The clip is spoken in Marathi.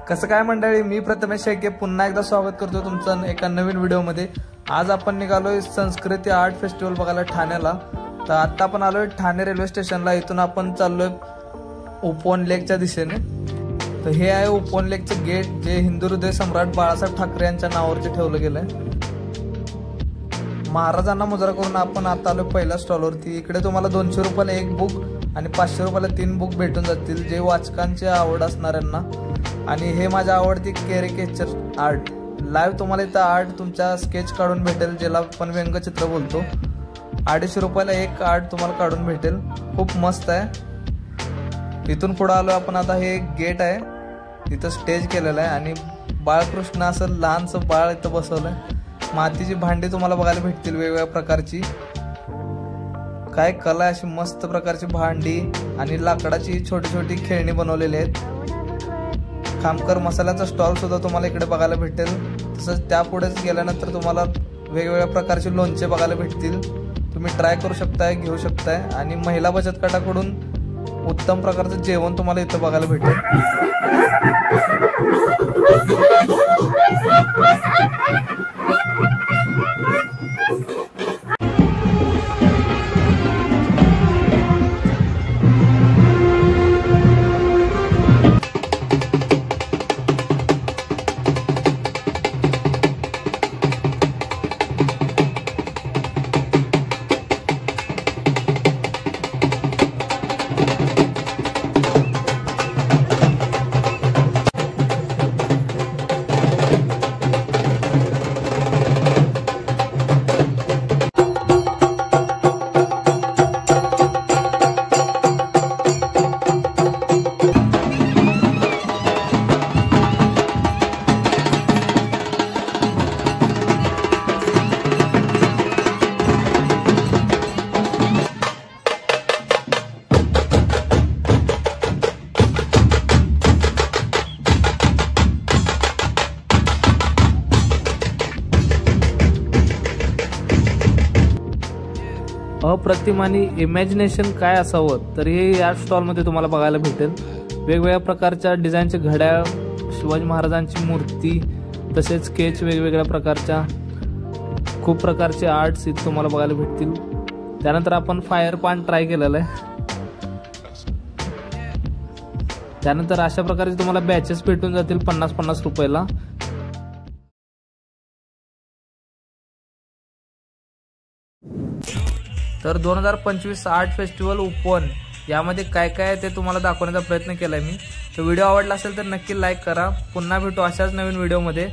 कसं काय मंडळी, मी प्रथमेश शेळके पुन्हा एकदा स्वागत करतो तुमचं एका नवीन व्हिडिओमध्ये। आज आपण निघालोय संस्कृती आर्ट फेस्टिवल बघायला ठाण्याला। तर आता आपण आलोय ठाणे रेल्वे स्टेशनला। इथून आपण चाललोय उपवन लेकच्या दिशेने। तर हे आहे उपवन लेकचं गेट, जे हिंदू हृदय सम्राट बाळासाहेब ठाकरे यांच्या नावावरती ठेवलं गेलंय। महाराजांना मुजरा करून आपण आता आलोय पहिल्या स्टॉलवरती। इकडे तुम्हाला 200 रुपयाला एक बुक आणि 500 रुपयाला 3 बुक भेटून जातील, जे वाचकांची आवड असणाऱ्यांना। आणि हे माझ्या आवडती कॅरिकेचर आर्ट, लाईव्ह तुम्हाला इथं आर्ट तुमच्या स्केच काढून भेटेल, ज्याला आपण व्यंगचित्र बोलतो। 250 रुपयाला एक आर्ट तुम्हाला काढून भेटेल, खूप मस्त आहे। इथून पुढे आलो आपण आता। हे एक गेट आहे, इथं स्टेज केलेलं आहे आणि बाळकृष्ण असं लहानसं बाळ इथं बसवलंय। मातीची भांडी तुम्हाला बघायला भेटतील वेगवेगळ्या प्रकारची। काय कला आहे, अशी मस्त प्रकारची भांडी आणि लाकडाची छोटी छोटी खेळणी बनवलेली आहेत। खामकर मसाल्याचा स्टॉल सुद्धा तुम्हाला इकडे बघायला भेटेल। तसंच त्यापुढेच गेल्यानंतर तुम्हाला वेगवेगळ्या प्रकारचे लोणचे बघायला भेटतील, तुम्ही ट्राय करू शकताय, घेऊ शकताय। आणि महिला बचत गटाकडून उत्तम प्रकारचं जेवण तुम्हाला इथं बघायला भेटेल। अप्रतिम आणि इमॅजिनेशन काय असावं, तर हे या स्टॉलमध्ये तुम्हाला बघायला भेटेल। वेगवेगळ्या प्रकारच्या डिझाईनचे घड्याळ, शिवाजी महाराजांची मूर्ती, तसेच स्केच वेगवेगळ्या प्रकारच्या, खूप प्रकारचे आर्ट्स इथे तुम्हाला बघायला भेटतील। त्यानंतर आपण फायर पान ट्राय केलेलं आहे। त्यानंतर अशा प्रकारचे तुम्हाला बॅचेस भेटून जातील 50-50 रुपयाला। तर 2025 आर्ट फेस्टिवल उपवन यामध्ये काय काय आहे ते तुम्हाला दाखवण्याचा प्रयत्न केलाय मी। तर व्हिडिओ आवडला असेल तर नक्की लाईक करा। पुन्हा भेटू अशाच नवीन व्हिडिओमध्ये।